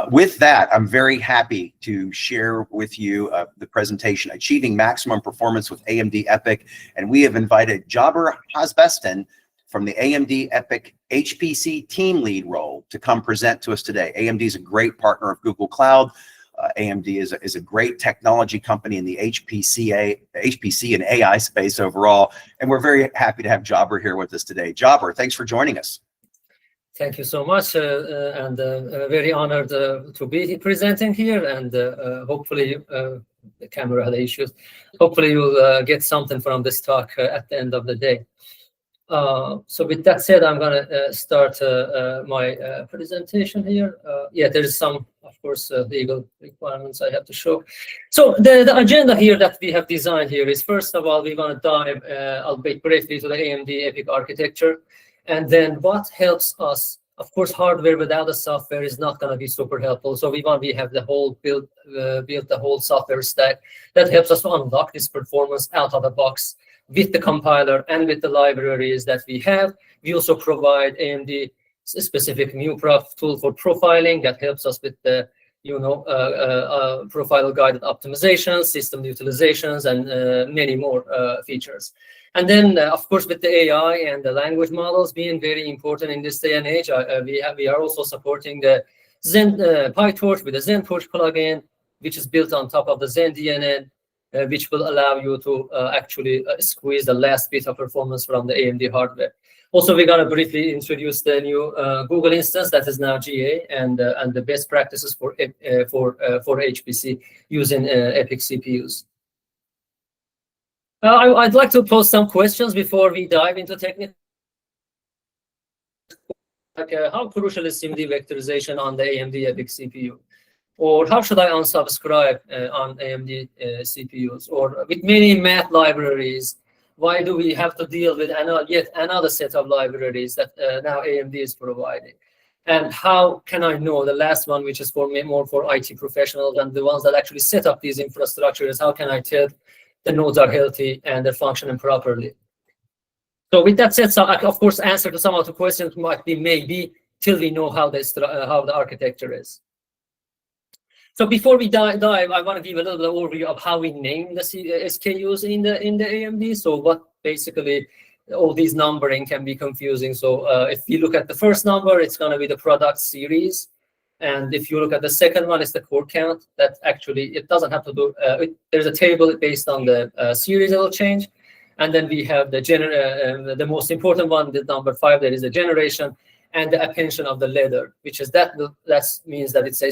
With that, I'm very happy to share with you the presentation, Achieving Maximum Performance with AMD EPYC, and we have invited Jabir Hasbeston from the AMD EPYC HPC team lead role to come present to us today. AMD is a great partner of Google Cloud. AMD is a great technology company in the HPC and AI space overall, and we're very happy to have Jabir here with us today. Jabir, thanks for joining us. Thank you so much, and very honored to be presenting here, and hopefully the camera had issues. Hopefully you'll get something from this talk at the end of the day. So with that said, I'm going to start my presentation here. Yeah, there is some, of course, legal requirements I have to show. So the agenda here that we have designed here is, first of all, we're going to dive, albeit briefly, to the AMD EPYC architecture. And then what helps us, of course, hardware without the software is not going to be super helpful. So we have the whole build the whole software stack that helps us to unlock this performance out of the box with the compiler and with the libraries that we have. We also provide AMD specific uProf tool for profiling that helps us with the profile guided optimizations, system utilizations, and many more features. And then, of course, with the AI and the language models being very important in this day and age, we are also supporting the PyTorch with the ZenTorch plugin, which is built on top of the ZenDNN, which will allow you to actually squeeze the last bit of performance from the AMD hardware. Also, we're going to briefly introduce the new Google instance that is now GA, and the best practices for HPC using EPYC CPUs. I'd like to pose some questions before we dive into technical. Like, how crucial is SIMD vectorization on the AMD EPYC CPU? Or how should I unsubscribe on AMD CPUs? Or with many math libraries, why do we have to deal with yet another set of libraries that now AMD is providing? And how can I know the last one, which is more for IT professionals and the ones that actually set up these infrastructures, how can I tell the nodes are healthy and they're functioning properly? So with that said, so of course, answer to some of the questions might be maybe till we know how the architecture is. So before we dive, I want to give a little bit of overview of how we name the SKUs in the AMD. So what basically all these numbering can be confusing. So if you look at the first number, it's going to be the product series. And if you look at the second one, it's the core count. That actually, it doesn't have to do, there's a table based on the series that will change. And then we have the most important one, the number 5, that is the generation, and the appendation of the ladder, which is that means that it's a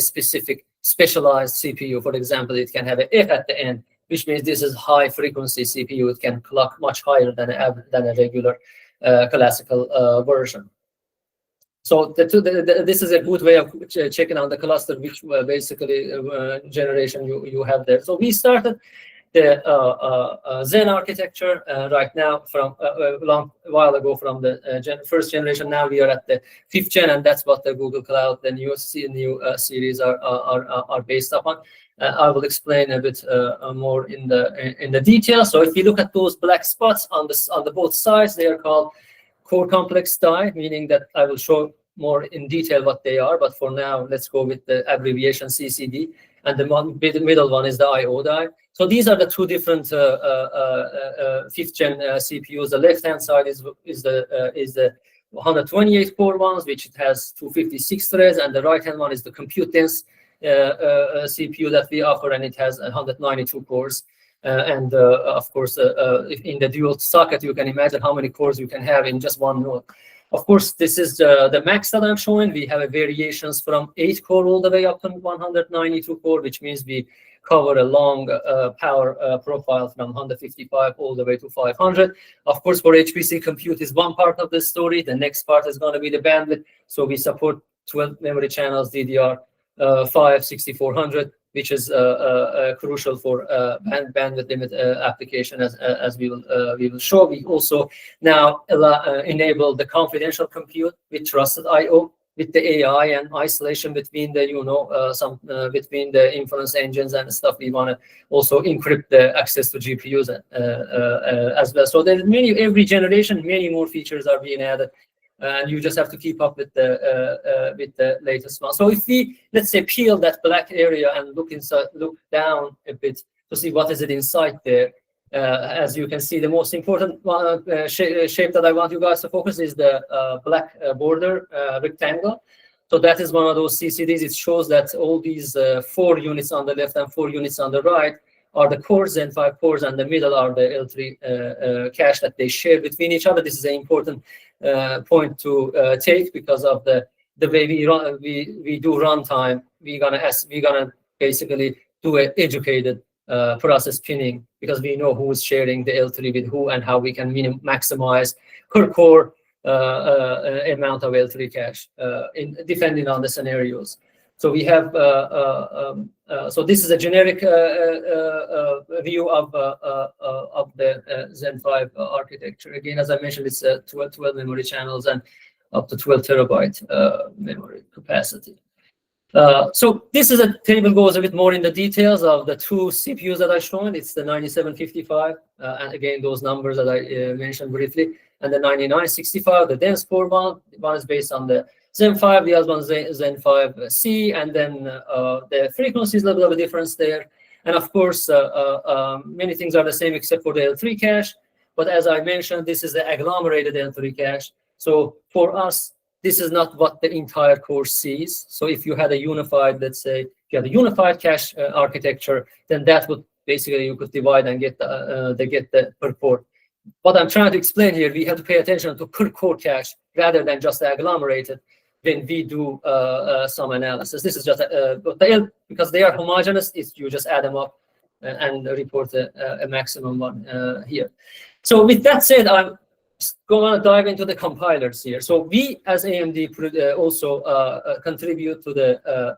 specialized CPU. For example, it can have an F at the end, which means this is high frequency CPU. It can clock much higher than a regular classical version. So this is a good way of checking on the cluster, which basically generation you have there. So we started the Zen architecture right now from a long while ago from the first generation. Now we are at the 5th gen, and that's what the Google Cloud, the new series are based upon. I will explain a bit more in the detail. So if you look at those black spots on the both sides, they are called core complex die, meaning that I will show more in detail what they are. But for now, let's go with the abbreviation CCD. And the middle one is the IO die. So these are the two different 5th gen CPUs. The left-hand side is the 128 core ones, which it has 256 threads, and the right-hand one is the compute dense CPU that we offer, and it has 192 cores. And of course, in the dual socket, you can imagine how many cores you can have in just one node. Of course, this is the max that I'm showing. We have variations from 8 core all the way up to 192 core, which means we cover a long power profile from 155 all the way to 500. Of course, for HPC compute is one part of the story. The next part is going to be the bandwidth. So we support 12 memory channels, DDR5 6400, which is crucial for bandwidth limit application, as we will show. We also now enable the confidential compute with trusted I/O, with the AI and isolation between the between the inference engines and stuff. We want to also encrypt the access to GPUs as well. So there's every generation, many more features are being added and you just have to keep up with the latest one. So if we, let's say, peel that black area and look down a bit to see what is it inside there, as you can see, the most important one, shape that I want you guys to focus is the black border rectangle. So that is one of those CCDs. It shows that all these 4 units on the left and 4 units on the right are the core Zen 5 cores, and the middle are the L3 cache that they share between each other. This is an important point to take because of the way we do runtime. We're gonna basically do an educated process pinning, because we know who is sharing the L3 with who and how we can maximize per core amount of L3 cache depending on the scenarios. So we have so this is a generic view of the Zen 5 architecture. Again, as I mentioned, it's 12 memory channels and up to 12 terabyte memory capacity. So this is a table, goes a bit more in the details of the 2 CPUs that I shown. It's the 9755, and again, those numbers that I mentioned briefly, and the 9965, the dense core one is based on the Zen 5, the other one Zen 5C, and then the frequency is a little bit of a difference there. And of course, many things are the same except for the L3 cache. But as I mentioned, this is the agglomerated L3 cache. So for us, this is not what the entire core sees. So if you had a unified, let's say, if you had a unified cache architecture, then that would basically, you could divide and get the per core. What I'm trying to explain here, we have to pay attention to per core cache rather than just the agglomerated when we do some analysis. This is just because they are homogeneous, you just add them up and report a maximum one here. So with that said, I'm going to dive into the compilers here. So we, as AMD, also contribute to the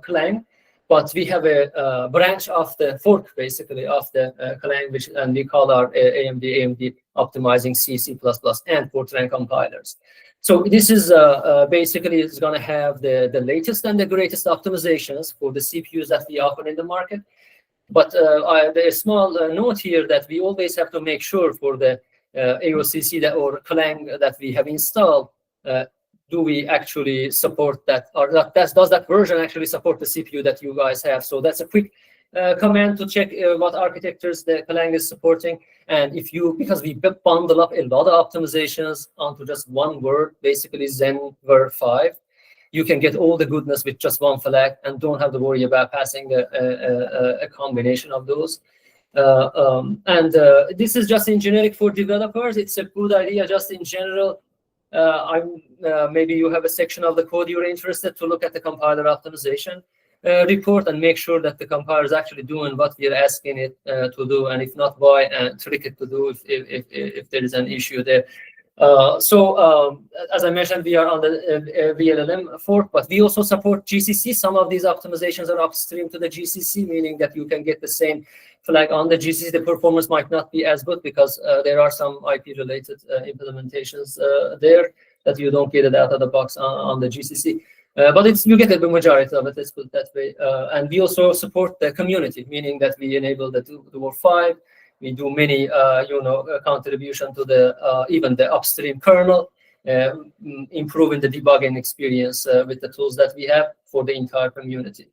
Clang, but we have a branch of the fork, basically, of the Clang, and we call our AMD Optimizing C, C++, and Fortran compilers. So this is basically is going to have the latest and the greatest optimizations for the CPUs that we offer in the market. But there's a small note here that we always have to make sure for the AOCC or Clang that we have installed, do we actually support that, or does that version actually support the CPU that you guys have? So that's a quick command to check what architectures the Clang is supporting. And if you, because we bundle up a lot of optimizations onto just one word, basically ZenVer 5, you can get all the goodness with just one flag and don't have to worry about passing a combination of those. This is just in generic for developers. It's a good idea just in general. Maybe you have a section of the code you're interested to look at the compiler optimization report and make sure that the compiler is actually doing what we're asking it to do, and if not, why, and trick it to do if there is an issue there. As I mentioned, we are on the VLLM fork, but we also support GCC. Some of these optimizations are upstream to the GCC, meaning that you can get the same flag on the GCC. The performance might not be as good because there are some IP-related implementations there that you don't get it out of the box on the GCC. But you get the majority of it, let's put it that way. And we also support the community, meaning that we enable the Dwarf 5. We do many, contribution to the even the upstream kernel, improving the debugging experience with the tools that we have for the entire community.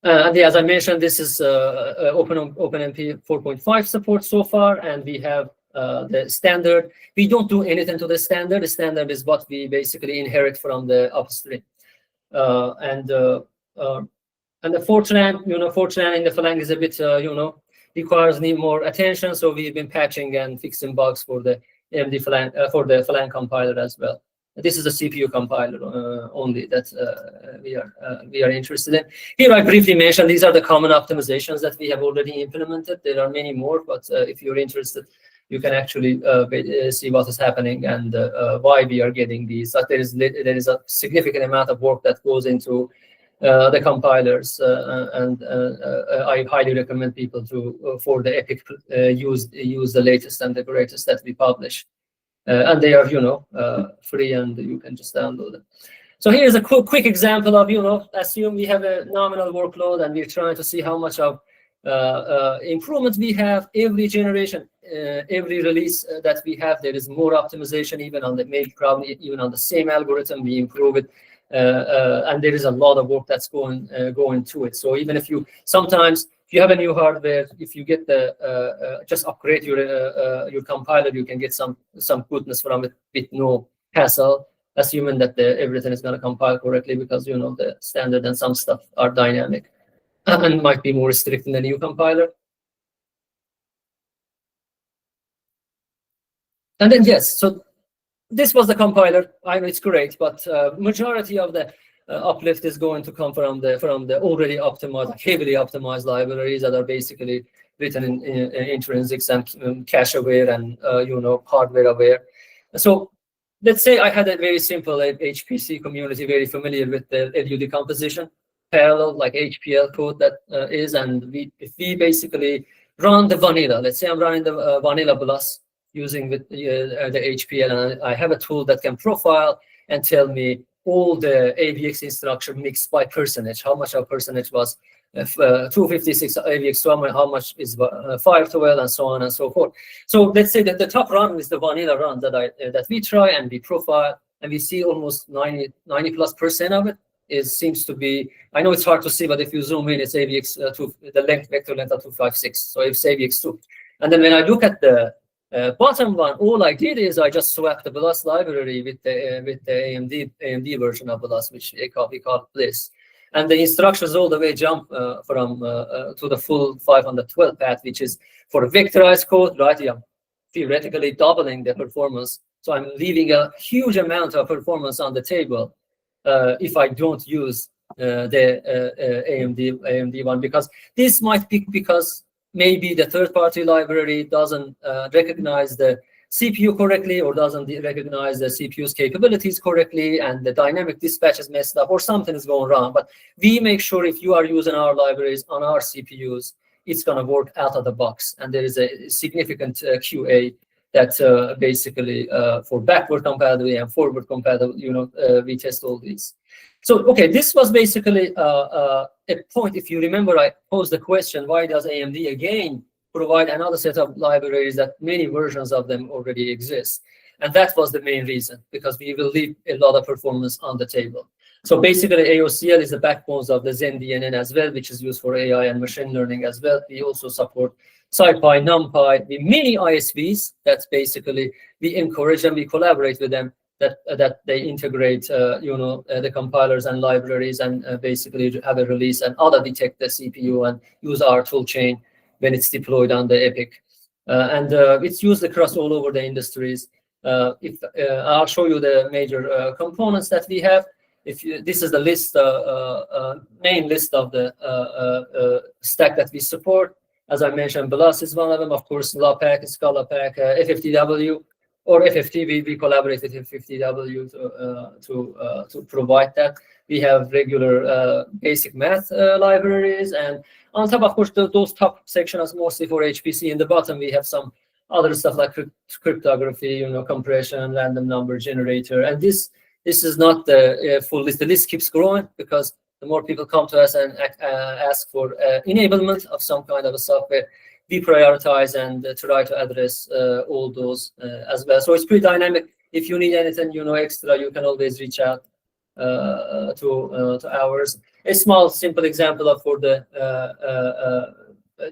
And as I mentioned, this is OpenMP 4.5 support so far, and we have the standard. We don't do anything to the standard. The standard is what we basically inherit from the upstream. And the Fortran, Fortran in the Clang is a bit, requires more attention. So we've been patching and fixing bugs for the AMD Clang, for the Clang compiler as well. This is a CPU compiler only that we are interested in. Here I briefly mentioned these are the common optimizations that we have already implemented. There are many more, but if you're interested, you can actually see what is happening and why we are getting these. There is a significant amount of work that goes into the compilers, and I highly recommend people to for the EPYC use the latest and the greatest that we publish. And they are, free, and you can just download them. So here's a quick example of, assume we have a nominal workload and we're trying to see how much of improvement we have every generation, every release that we have, there is more optimization, even on the maybe probably even on the same algorithm, we improve it. And there is a lot of work that's going to it. So even if you sometimes if you have a new hardware, if you get the just upgrade your compiler, you can get some goodness from it with no hassle, assuming that everything is going to compile correctly, because you know the standard and some stuff are dynamic and might be more strict in the new compiler. And then yes, so this was the compiler. I know it's great, but majority of the uplift is going to come from the already optimized, heavily optimized libraries that are basically written in intrinsics and cache aware and you know, hardware aware. So let's say I had a very simple HPC community, very familiar with the LU decomposition, parallel like HPL code that is, and if we basically run the vanilla, let's say I'm running the vanilla BLIS using the HPL, and I have a tool that can profile and tell me all the AVX instruction mixed by percentage, how much of percentage was 256 AVX, how much is 512, and so on and so forth. So let's say that the top run is the vanilla run that we try and we profile, and we see almost 90+% of it seems to be, I know it's hard to see, but if you zoom in, it's AVX the length, vector length of 256. So it's AVX2. And then when I look at the bottom one, all I did is I just swapped the BLIS library with the AMD version of BLIS, which we call BLIS. And the instructions all the way jump from to the full 512 path, which is for vectorized code, right? Yeah, theoretically doubling the performance. So I'm leaving a huge amount of performance on the table if I don't use the AMD one, because this might be because maybe the third-party library doesn't recognize the CPU correctly, or doesn't recognize the CPU's capabilities correctly, and the dynamic dispatch is messed up, or something is going wrong. But we make sure if you are using our libraries on our CPUs, it's going to work out of the box. And there is a significant QA that basically for backward compatibility and forward compatibility, you know, we test all these. So, okay, this was basically a point. If you remember, I posed the question, why does AMD again provide another set of libraries that many versions of them already exist? And that was the main reason, because we will leave a lot of performance on the table. So basically, AOCL is the backbones of the ZenDNN as well, which is used for AI and machine learning as well. We also support SciPy, NumPy, the mini ISVs. That's basically, we encourage them, we collaborate with them, that they integrate, you know, the compilers and libraries, and basically have a release and auto-detect the CPU and use our tool chain when it's deployed on the EPYC. And it's used across all over the industries. I'll show you the major components that we have. This is the list, main list of the stack that we support. As I mentioned, BLIS is one of them. Of course, LAPACK, ScalaPack, FFTW, or FFT. We collaborate with FFTW to provide that. We have regular basic math libraries, and on top, of course, those top sections are mostly for HPC. In the bottom, we have some other stuff like cryptography, you know, compression, random number generator. And this is not the full list. The list keeps growing because the more people come to us and ask for enablement of some kind of a software, we prioritize and try to address all those as well. So it's pretty dynamic. If you need anything, you know, extra, you can always reach out to ours. A small, simple example of for the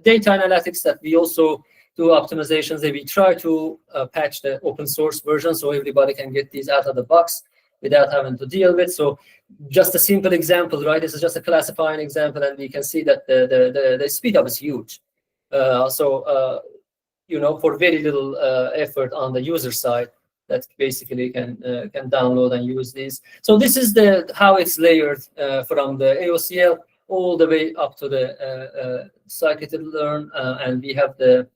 data analytics that we also do optimizations, that we try to patch the open source version so everybody can get these out of the box without having to deal with. So just a simple example, right? This is just a classifying example, and we can see that the speed up is huge. You know, for very little effort on the user side, that basically can download and use these. So this is how it's layered from the AOCL all the way up to the scikit-learn, and we have the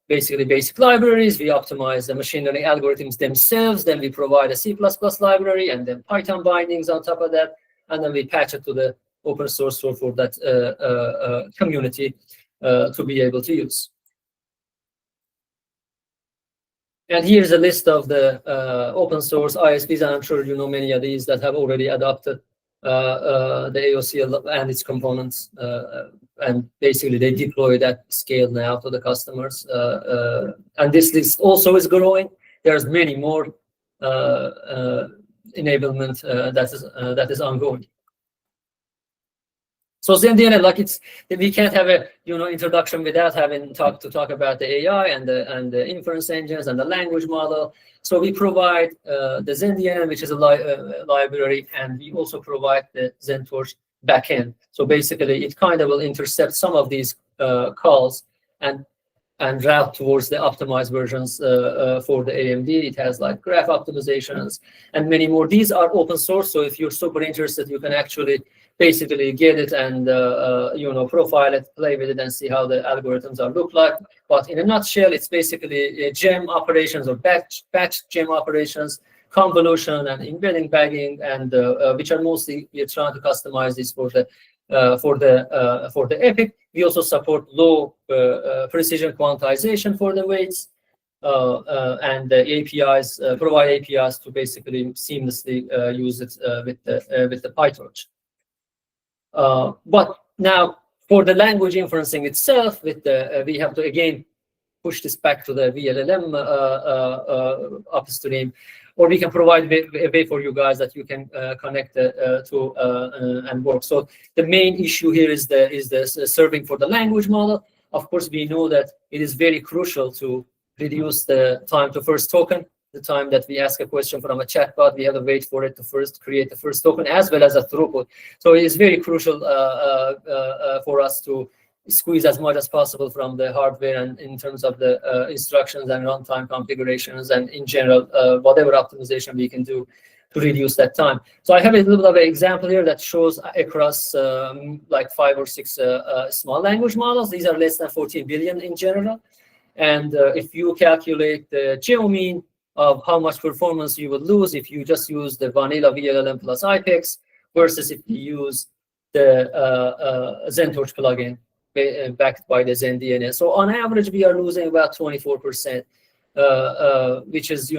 basically basic libraries. We optimize the machine learning algorithms themselves. Then we provide a C++ library, and then Python bindings on top of that, and then we patch it to the open source for that community to be able to use. And here's a list of the open source ISVs, and I'm sure you know many of these that have already adopted the AOCL and its components, and basically they deploy that scale now to the customers. And this list also is growing. There's many more enablement that is ongoing. So ZenDNN, like we can't have a introduction without having talk about the AI and the inference engines and the language model. So we provide the ZenDNN, which is a library, and we also provide the ZenTorch backend. So basically, it kind of will intercept some of these calls and route towards the optimized versions for the AMD. It has like graph optimizations and many more. These are open source, so if you're super interested, you can actually basically get it and profile it, play with it, and see how the algorithms are look like. But in a nutshell, it's basically gem operations or batch gem operations, convolution and embedding bagging, and which are mostly we are trying to customize this for the EPYC. We also support low precision quantization for the weights, and the APIs provide APIs to basically seamlessly use it with the PyTorch. But now for the language inferencing itself, we have to again push this back to the VLLM upstream, or we can provide a way for you guys that you can connect to and work. So the main issue here is the serving for the language model. Of course, we know that it is very crucial to reduce the time to first token. The time that we ask a question from a chatbot, we have to wait for it to first create the first token, as well as a throughput. So it is very crucial for us to squeeze as much as possible from the hardware, and in terms of the instructions and runtime configurations, and in general, whatever optimization we can do to reduce that time. So I have a little bit of an example here that shows across like 5 or 6 small language models. These are less than 14 billion in general. And if you calculate the geomean of how much performance you would lose if you just use the vanilla VLLM plus IPEX versus if you use the ZenTorch plugin backed by the ZenDNN. So on average, we are losing about 24%, which is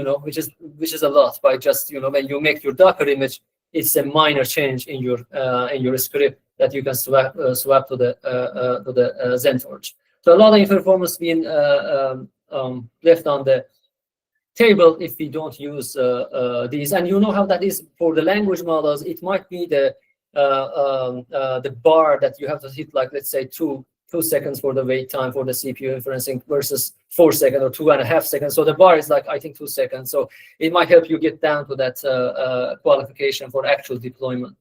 a lot. By just when you make your Docker image, it's a minor change in your script that you can swap to the ZenTorch. So a lot of performance being left on the table if we don't use these. And you know how that is for the language models. It might be the bar that you have to hit, like let's say 2 seconds for the wait time for the CPU inferencing versus 4 seconds or 2.5 seconds. So the bar is like, I think, 2 seconds. So it might help you get down to that qualification for actual deployment.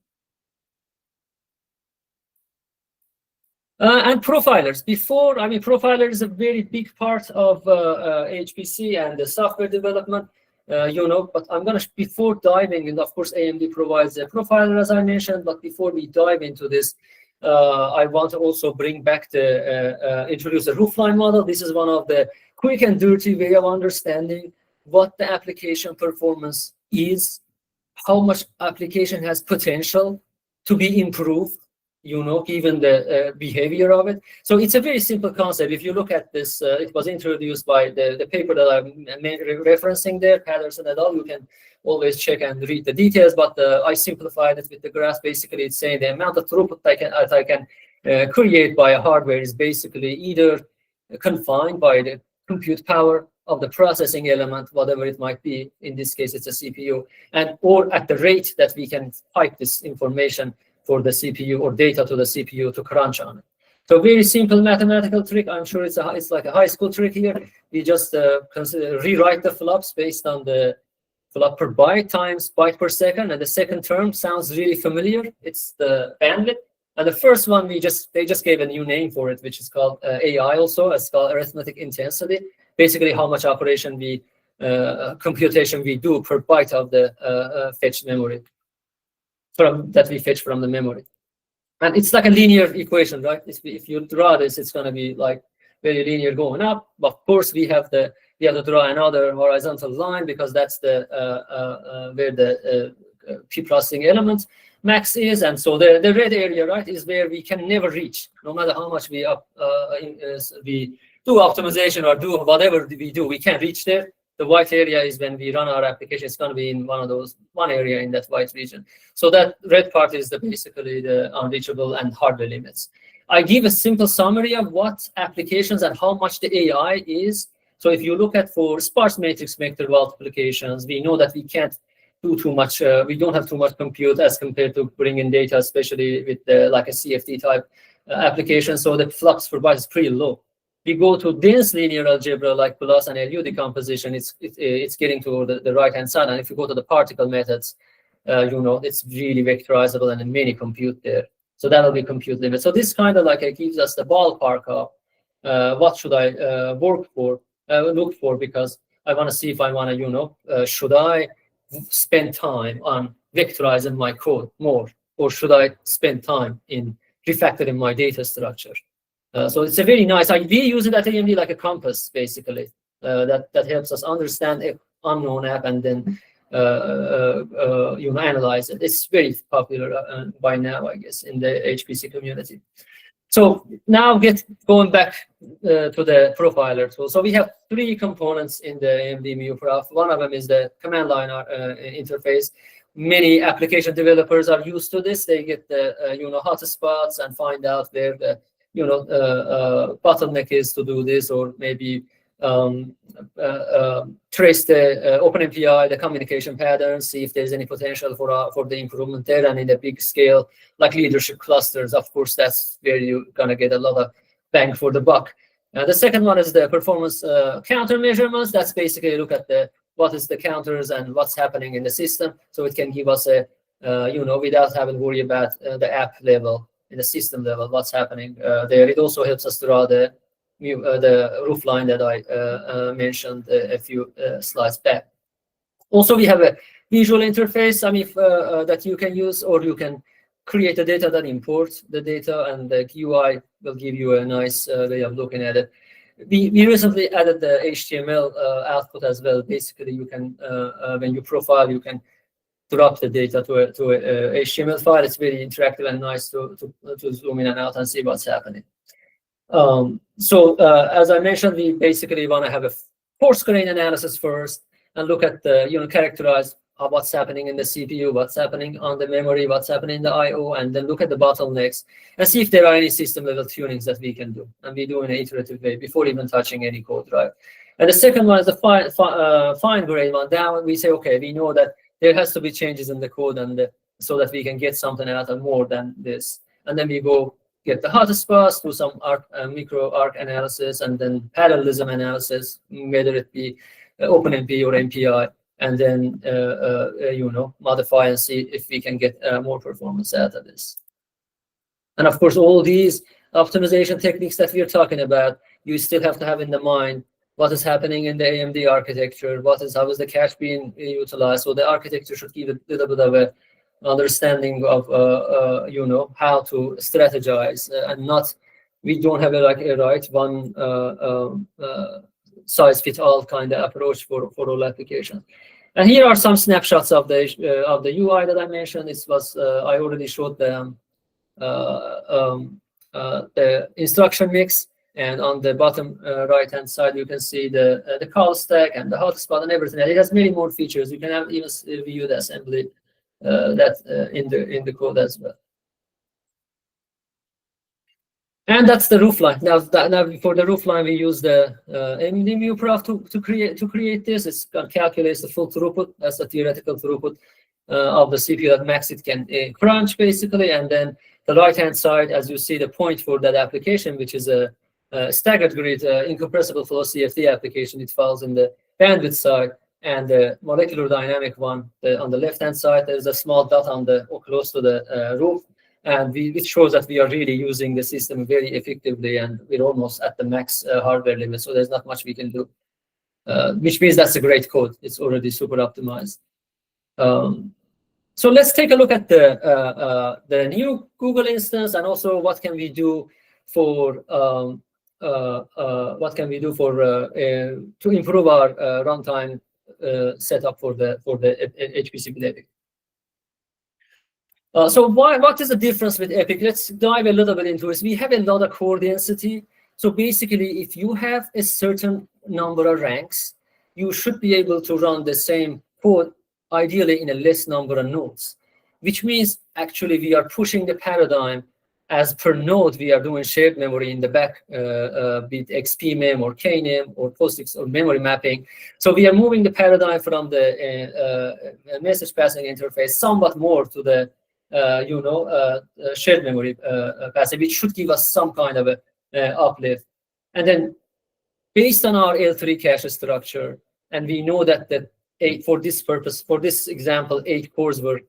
And profilers. Profiler is a very big part of HPC and the software development, but I'm going to, before diving in, of course, AMD provides a profiler, as I mentioned, but before we dive into this, I want to also bring back introduce the Roofline model. This is one of the quick and dirty way of understanding what the application performance is, how much application has potential to be improved, given the behavior of it. So it's a very simple concept. If you look at this, it was introduced by the paper that I'm referencing there, Patterson et al. You can always check and read the details, but I simplified it with the graph. Basically, it's saying the amount of throughput I can create by a hardware is basically either confined by the compute power of the processing element, whatever it might be. In this case, it's a CPU, or at the rate that we can pipe this information for the CPU or data to the CPU to crunch on it. So very simple mathematical trick. I'm sure it's like a high school trick here. We just rewrite the flops based on the flop per byte times byte per second, and the second term sounds really familiar. It's the bandwidth. And the first one they just gave a new name for it, which is called AI also. It's called arithmetic intensity. Basically, how much computation we do per byte of the fetched memory that we fetch from the memory. And it's like a linear equation, right? If you draw this, it's going to be like very linear going up. But of course, we have to draw another horizontal line, because that's the where the pre-processing element max is. And so the red area, right, is where we can never reach, no matter how much we do optimization or do whatever we do, we can't reach there. The white area is when we run our application. It's going to be in one area in that white region. So that red part is basically the unreachable and hardware limits. I give a simple summary of what applications and how much the AI is. So if you look at for sparse matrix vector multiplications, we know that we can't do too much. We don't have too much compute as compared to bringing data, especially with like a CFD type application. So the flux per byte is pretty low. We go to dense linear algebra like BLIS and LU decomposition, it's getting to the right-hand side. And if you go to the particle methods, it's really vectorizable and many compute there. So that'll be compute limit. So this kind of like gives us the ballpark of what should I look for, because I want to see if I want to, should I spend time on vectorizing my code more, or should I spend time in refactoring my data structure? So it's a very nice, we use it at AMD like a compass, basically, that helps us understand an unknown app and then analyze it. It's very popular by now, I guess, in the HPC community. So now going back to the profiler tool. So we have 3 components in the AMD uProf. One of them is the command line interface. Many application developers are used to this. They get the hotspots and find out where the bottleneck is to do this, or maybe trace the OpenMPI, the communication patterns, see if there's any potential for the improvement there. And in the big scale, like leadership clusters, of course, that's where you're gonna get a lot of bang for the buck. The second one is the performance counter measurements. That's basically look at what is the counters and what's happening in the system, so it can give us a without having to worry about the app level, in the system level, what's happening there. It also helps us draw the roofline that I mentioned a few slides back. Also, we have a visual interface, that you can use, or you can create a data that imports the data, and the UI will give you a nice way of looking at it. We recently added the HTML output as well. Basically, you can, when you profile, you can drop the data to a HTML file. It's very interactive and nice to zoom in and out and see what's happening. As I mentioned, we basically want to have a coarse grain analysis first and look at the, characterize what's happening in the CPU, what's happening on the memory, what's happening in the I/O, and then look at the bottlenecks and see if there are any system level tunings that we can do. And we do in an iterative way before even touching any code, right? And the second one is the fine grain one. Down, we say, okay, we know that there has to be changes in the code, and so that we can get something out of more than this. And then we go get the hotspots, do some micro arc analysis, and then parallelism analysis, whether it be OpenMP or MPI, and then modify and see if we can get more performance out of this. And of course, all these optimization techniques that we're talking about, you still have to have in the mind what is happening in the AMD architecture, how is the cache being utilized. So the architecture should give a little bit of a understanding of how to strategize, and we don't have a one size fit all kind of approach for all applications. And here are some snapshots of the UI that I mentioned. This was I already showed the instruction mix, and on the bottom right hand side you can see the call stack and the hotspot and everything. And it has many more features. You can even view the assembly in the code as well. And that's the roofline. Now for the roofline, we use the AMD uProf to create this. It's going to calculate the full throughput. That's the theoretical throughput of the CPU that max it can crunch, basically. And then the right-hand side, as you see, the point for that application, which is a staggered grid incompressible flow CFD application. It falls in the bandwidth side. And the molecular dynamic one on the left-hand side, there's a small dot on close to the roof. And it shows that we are really using the system very effectively, and we're almost at the max hardware limit. So there's not much we can do, which means that's a great code. It's already super optimized. So let's take a look at the new Google instance, and also what can we do for to improve our runtime setup for the HPC with EPYC. So what is the difference with EPYC? Let's dive a little bit into it. We have a lot of core density. So basically, if you have a certain number of ranks, you should be able to run the same code ideally in a less number of nodes, which means actually we are pushing the paradigm. As per node, we are doing shared memory in the back, be it XPMEM or KNEM or POSIX or memory mapping. So we are moving the paradigm from the message passing interface somewhat more to the shared memory passing, which should give us some kind of a uplift. And then based on our L3 cache structure, and we know that for this purpose, for this example, 8 cores were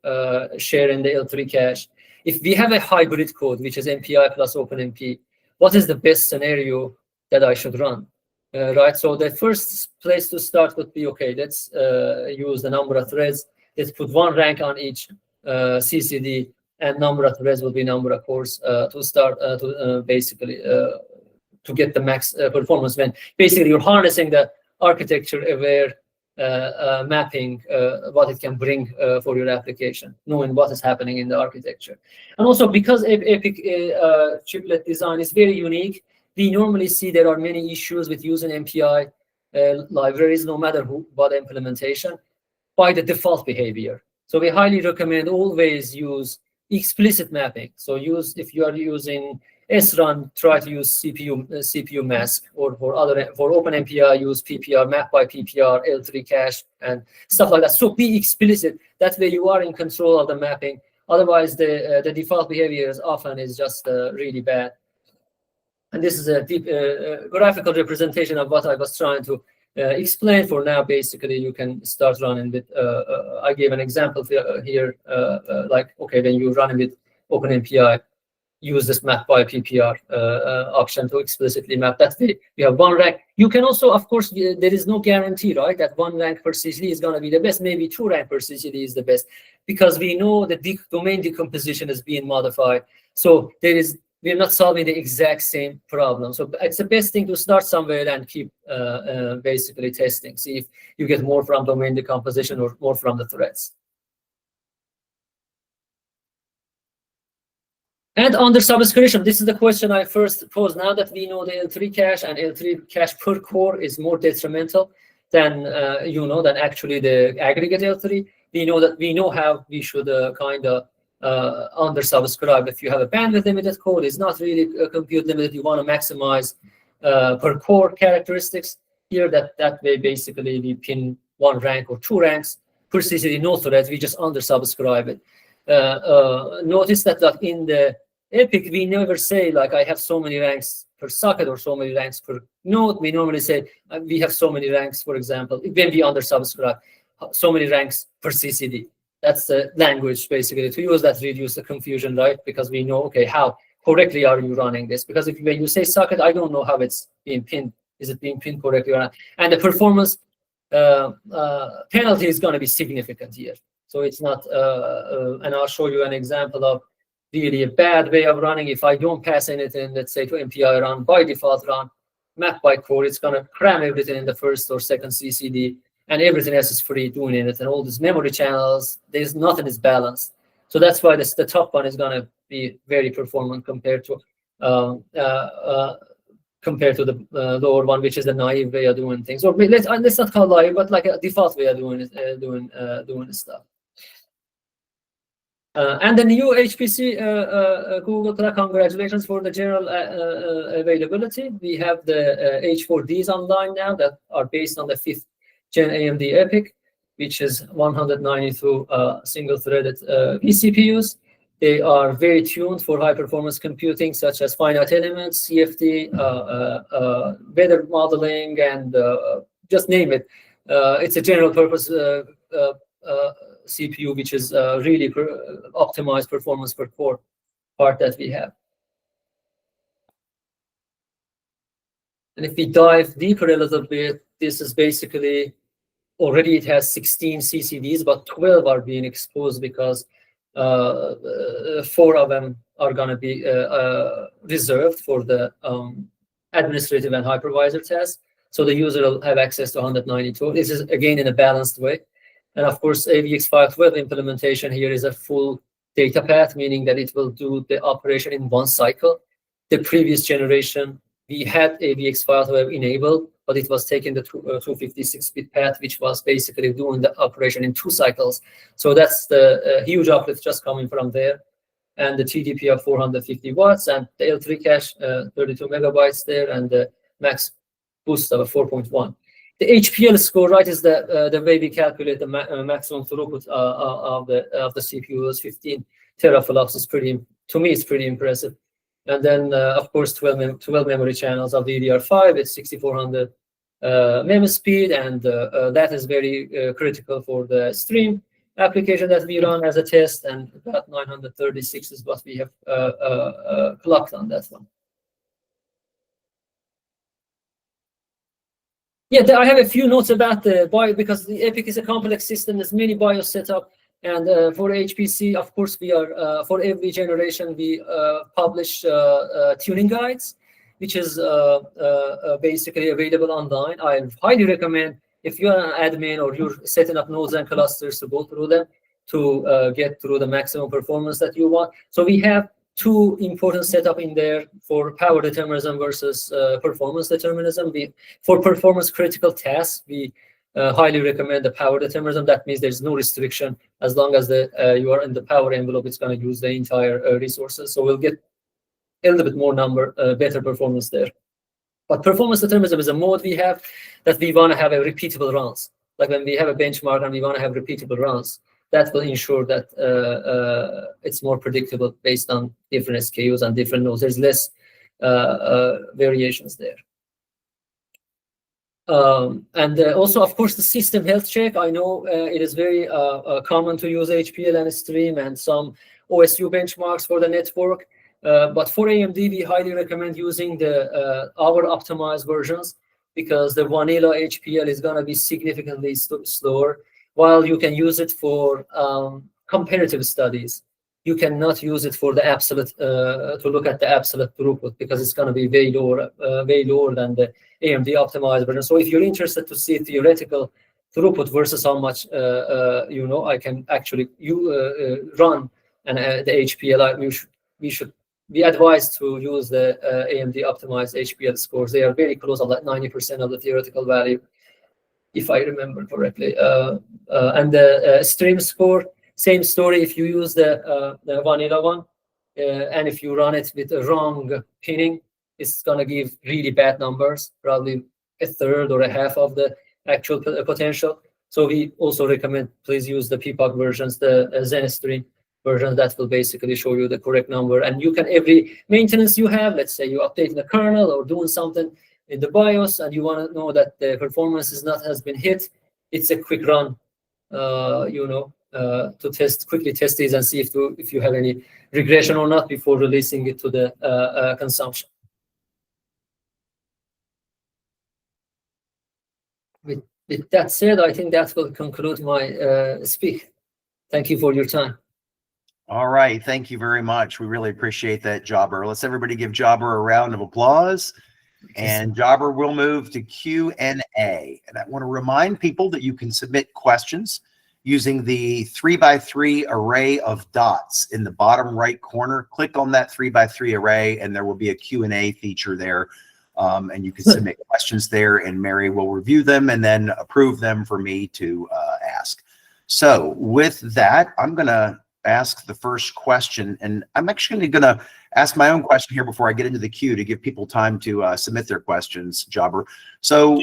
shared in the L3 cache. If we have a hybrid code, which is MPI plus OpenMP, what is the best scenario that I should run? Right. So the first place to start would be, okay, let's use the number of threads. Let's put 1 rank on each CCD, and number of threads will be number of cores to start basically to get the max performance. When basically you're harnessing the architecture-aware mapping, what it can bring for your application, knowing what is happening in the architecture. And also because EPYC chiplet design is very unique, we normally see there are many issues with using MPI libraries, no matter what implementation, by the default behavior. So we highly recommend always use explicit mapping. So if you are using SRun, try to use CPU mask, or for OpenMPI, use PPR, map by PPR, L3 cache, and stuff like that. So be explicit. That way you are in control of the mapping. Otherwise, the default behavior often is just really bad. And this is a deep graphical representation of what I was trying to explain. For now, basically, you can start running with. I gave an example here, like, okay, when you're running with OpenMPI, use this map by PPR option to explicitly map. That way, you have 1 rank. You can also, of course, there is no guarantee, right, that 1 rank per CCD is going to be the best. Maybe 2 rank per CCD is the best, because we know that the domain decomposition is being modified. So we're not solving the exact same problem. So it's the best thing to start somewhere and keep basically testing. See if you get more from domain decomposition or more from the threads. And under subscription, this is the question I first posed. Now that we know the L3 cache and L3 cache per core is more detrimental than than actually the aggregate L3, we know how we should kind of under subscribe. If you have a bandwidth limited code, it's not really compute limited. You want to maximize per core characteristics here. That way, basically, we pin 1 rank or 2 ranks per CCD, no threads. We just under subscribe it. Notice that in the EPYC, we never say like I have so many ranks per socket or so many ranks per node. We normally say we have so many ranks, for example, when we under subscribe, so many ranks per CCD. That's the language basically to use that reduce the confusion, right? Because we know, okay, how correctly are you running this? Because when you say socket, I don't know how it's being pinned. Is it being pinned correctly or not? And the performance penalty is going to be significant here. So it's not, and I'll show you an example of really a bad way of running. If I don't pass anything, let's say to MPI run, by default run, map by core, it's going to cram everything in the first or second CCD, and everything else is free doing it. And all these memory channels, nothing is balanced. So that's why the top one is going to be very performant compared to the lower one, which is the naive way of doing things. Or let's not call it naive, but like a default way of doing stuff. And the new HPC Google Cloud, congratulations for the general availability. We have the H4Ds online now that are based on the 5th Gen AMD EPYC, which is 192 single-threaded vCPUs. They are very tuned for high-performance computing, such as finite elements, CFD, weather modeling, and just name it. It's a general-purpose CPU, which is really optimized performance per core part that we have. And if we dive deeper a little bit, this is basically already it has 16 CCDs, but 12 are being exposed because 4 of them are going to be reserved for the administrative and hypervisor test. So the user will have access to 192. This is again in a balanced way. And of course, AVX512 implementation here is a full data path, meaning that it will do the operation in one cycle. The previous generation, we had AVX512 enabled, but it was taking the 256-bit path, which was basically doing the operation in 2 cycles. So that's the huge uplift just coming from there. And the TDP of 450 watts, and the L3 cache, 32 megabytes there, and the max boost of 4.1. The HPL score, right, is the way we calculate the maximum throughput of the CPUs. 15 teraflops is to me, it's pretty impressive. And then, of course, 12 memory channels of DDR5 at 6400 mem speed, and that is very critical for the stream application that we run as a test, and about 936 is what we have clocked on that one. Yeah, I have a few notes about the BIOS, because the EPYC is a complex system. There's many BIOS setup, and for HPC, of course, we are for every generation we publish tuning guides, which is basically available online. I highly recommend, if you're an admin or you're setting up nodes and clusters, to go through them to get through the maximum performance that you want. So we have 2 important setup in there for power determinism versus performance determinism. For performance critical tasks, we highly recommend the power determinism. That means there's no restriction. As long as you are in the power envelope, it's going to use the entire resources. So we'll get a little bit more better performance there. But performance determinism is a mode we have that we want to have a repeatable runs. Like when we have a benchmark and we want to have repeatable runs, that will ensure that it's more predictable based on different SKUs and different nodes. There's less variations there. And also, of course, the system health check. I know it is very common to use HPL and Stream and some OSU benchmarks for the network. But for AMD, we highly recommend using our optimized versions, because the vanilla HPL is going to be significantly slower. While you can use it for comparative studies, you cannot use it for the absolute to look at the absolute throughput, because it's going to be way lower than the AMD optimized version. So if you're interested to see theoretical throughput versus how much I can actually run and the HPL, we advise to use the AMD optimized HPL scores. They are very close, like 90% of the theoretical value, if I remember correctly. And the stream score, same story. If you use the vanilla one, and if you run it with the wrong pinning, it's going to give really bad numbers, probably a third or a half of the actual potential. So we also recommend please use the PPOC versions, the ZenStream version. That will basically show you the correct number. And you can, every maintenance you have, let's say you're updating the kernel or doing something in the BIOS, and you want to know that the performance has been hit, it's a quick run, to quickly test these and see if you have any regression or not before releasing it to the consumption. With that said, I think that will conclude my speak. Thank you for your time. All right, thank you very much. We really appreciate that, Jabber. Let's everybody give Jabber a round of applause. And Jabber will move to Q&A. And I want to remind people that you can submit questions using the 3x3 array of dots in the bottom right corner. Click on that 3x3 array, and there will be a Q&A feature there. And you can submit questions there, and Mary will review them and then approve them for me to ask. So with that, I'm going to ask the first question, and I'm actually going to ask my own question here before I get into the queue to give people time to submit their questions, Jabber. So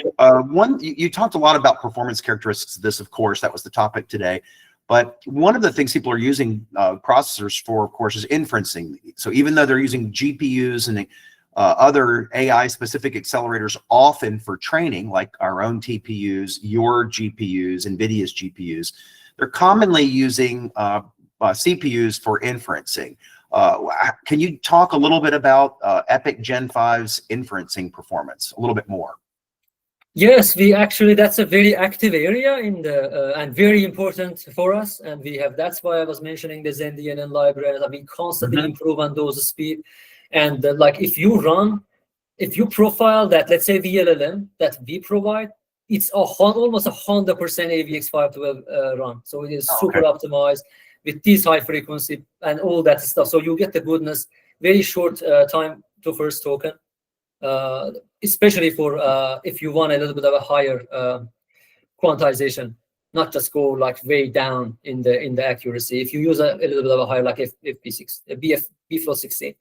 you talked a lot about performance characteristics of this, of course, that was the topic today. But one of the things people are using processors for, of course, is inferencing. So even though they're using GPUs and other AI-specific accelerators often for training, like our own TPUs, your GPUs, NVIDIA's GPUs, they're commonly using CPUs for inferencing. Can you talk a little bit about EPYC Gen 5's inferencing performance, a little bit more? Yes, that's a very active area in the and very important for us, and that's why I was mentioning the ZenDNN library. We constantly improve on those speed, and like if you profile that, let's say VLLM that we provide, it's almost 100% AVX512 run, so it is super optimized with these high frequency and all that stuff. So you get the goodness, very short time to first token. especially for if you want a little bit of a higher quantization, not just go like way down in the accuracy. If you use a little bit of a higher, like FP6, BFlow 16,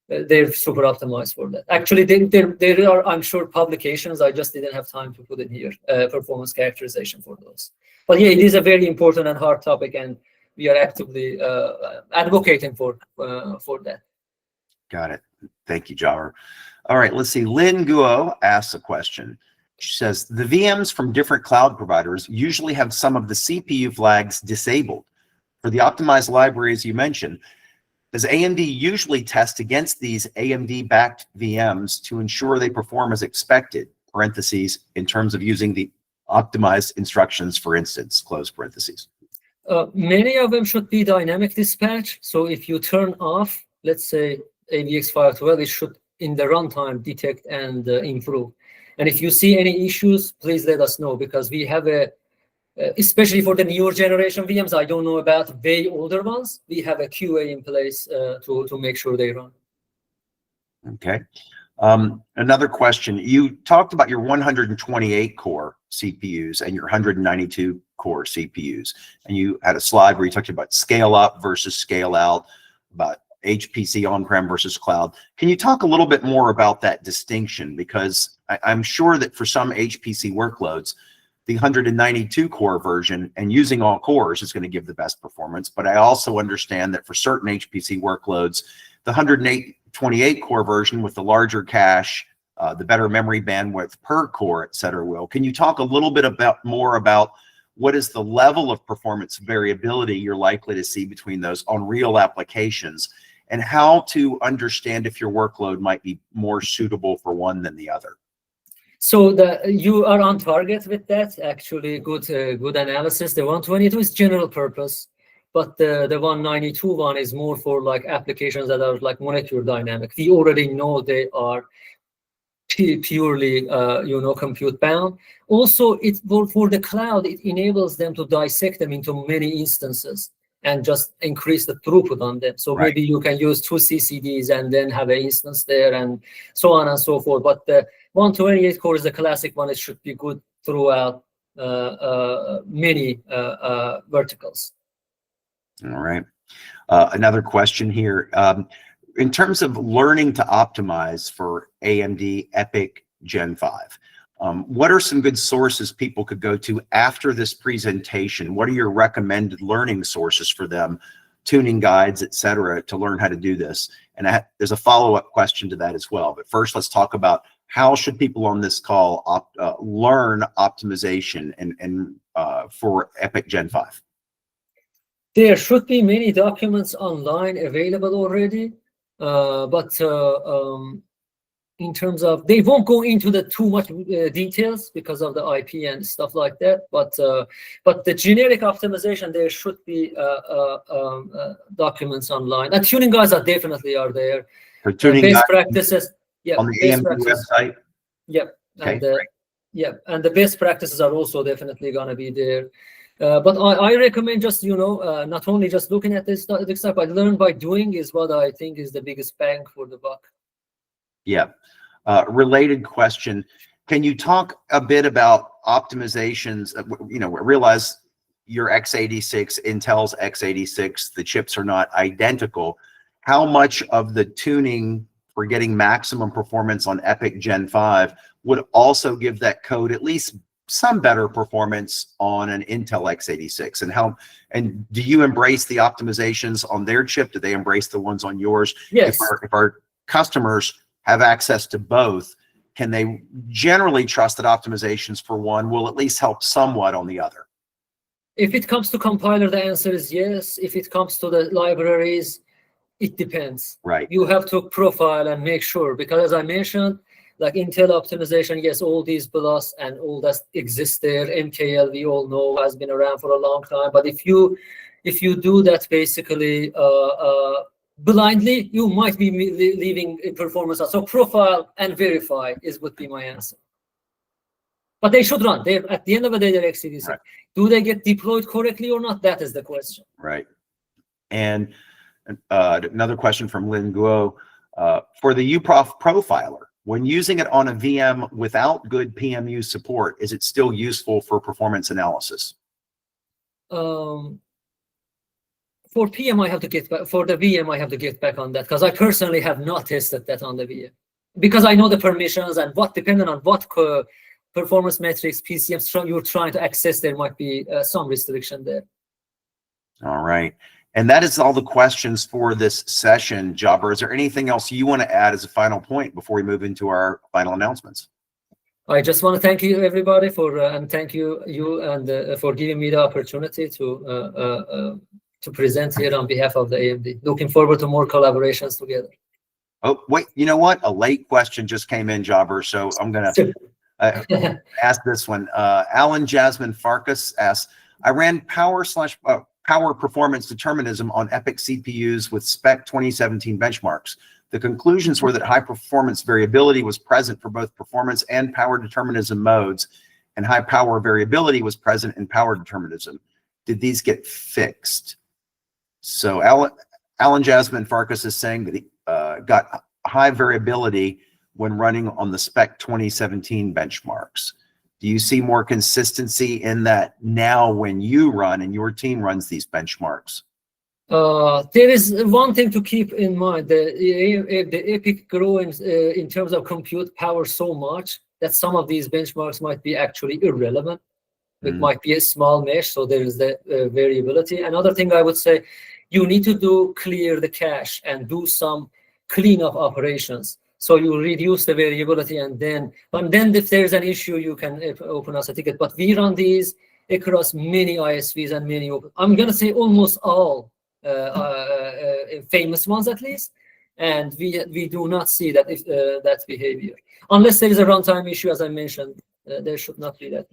they're super optimized for that. Actually, there are, I'm sure, publications. I just didn't have time to put it here. Performance characterization for those. But yeah, it is a very important and hard topic, and we are actively advocating for that. Got it. Thank you, Jawar. All right, let's see. Lynn Guo asks a question. She says, the VMs from different cloud providers usually have some of the CPU flags disabled. For the optimized libraries you mentioned, does AMD usually test against these AMD-backed VMs to ensure they perform as expected, parentheses, in terms of using the optimized instructions, for instance, close parentheses? Many of them should be dynamic dispatch. So if you turn off, let's say, AVX 512, it should, in the runtime, detect and improve. And if you see any issues, please let us know, because we have especially for the newer generation VMs, I don't know about way older ones, we have a QA in place to make sure they run. Okay. Another question. You talked about your 128 core CPUs and your 192 core CPUs. And you had a slide where you talked about scale up versus scale out, about HPC on-prem versus cloud. Can you talk a little bit more about that distinction? Because I'm sure that for some HPC workloads, the 192 core version and using all cores is going to give the best performance. But I also understand that for certain HPC workloads, the 128 core version with the larger cache, the better memory bandwidth per core, et cetera, will. Can you talk a little bit more about what is the level of performance variability you're likely to see between those on real applications, and how to understand if your workload might be more suitable for one than the other? So you are on target with that. Actually, good analysis. The 122 is general purpose, but the 192 one is more for like applications that are like molecular dynamic. We already know they are purely compute bound. Also, for the cloud, it enables them to dissect them into many instances and just increase the throughput on them. So maybe you can use 2 CCDs and then have an instance there and so on and so forth. But the 128 core is the classic one. It should be good throughout many verticals. All right. Another question here. In terms of learning to optimize for AMD EPYC Gen 5, what are some good sources people could go to after this presentation? What are your recommended learning sources for them, tuning guides, et cetera, to learn how to do this? And there's a follow-up question to that as well. But first, let's talk about how should people on this call learn optimization and for EPYC Gen 5? There should be many documents online available already, but in terms of, they won't go into the too much details because of the IP and stuff like that. But the generic optimization, there should be documents online. And tuning guides definitely are there. For tuning best guides practices, yeah, on the AMD website. Yep, Okay, and the best practices are also definitely going to be there. But I recommend just, not only just looking at this stuff, but learn by doing is what I think is the biggest bang for the buck. Yeah. Related question. Can you talk a bit about optimizations? Realize your x86, Intel's x86, the chips are not identical. How much of the tuning for getting maximum performance on EPYC Gen 5 would also give that code at least some better performance on an Intel x86? And do you embrace the optimizations on their chip? Do they embrace the ones on yours? Yes. If our customers have access to both, can they generally trust that optimizations for one will at least help somewhat on the other? If it comes to compiler, the answer is yes. If it comes to the libraries, it depends. Right. You have to profile and make sure, because as I mentioned, like Intel optimization, yes, all these BLIS and all that exists there. MKL, we all know, has been around for a long time. But if you do that basically blindly, you might be leaving performance out. So profile and verify would be my answer. But they should run. At the end of the day, they're x86. Right. Do they get deployed correctly or not? That is the question. Right. And another question from Lynn Guo. For the uProf profiler, when using it on a VM without good PMU support, is it still useful for performance analysis? For PM, I have to get back. For the VM, I have to get back on that because I personally have not tested that on the VM because I know the permissions and what, depending on what performance metrics PCMs you're trying to access, there might be some restriction there. All right. And that is all the questions for this session, Jabber. Is there anything else you want to add as a final point before we move into our final announcements? I just want to thank you, everybody, for and thank you and for giving me the opportunity to present here on behalf of the AMD. Looking forward to more collaborations together. Oh, wait, you know what? A late question just came in, Jabber, so I'm going to ask this one. Alan Jasmine Farkas asks, I ran power performance determinism on EPYC CPUs with spec 2017 benchmarks. The conclusions were that high performance variability was present for both performance and power determinism modes, and high power variability was present in power determinism. Did these get fixed? So Alan Jasmine Farkas is saying that he got high variability when running on the spec 2017 benchmarks. Do you see more consistency in that now when you run and your team runs these benchmarks? There is one thing to keep in mind. The EPYC grew in terms of compute power so much that some of these benchmarks might be actually irrelevant. It might be a small mesh, so there is the variability. Another thing I would say, you need to clear the cache and do some cleanup operations. So you reduce the variability, and then if there's an issue, you can open us a ticket. But we run these across many ISVs and many, I'm going to say almost all famous ones at least, and we do not see that that behavior. Unless there is a runtime issue, as I mentioned, there should not be that.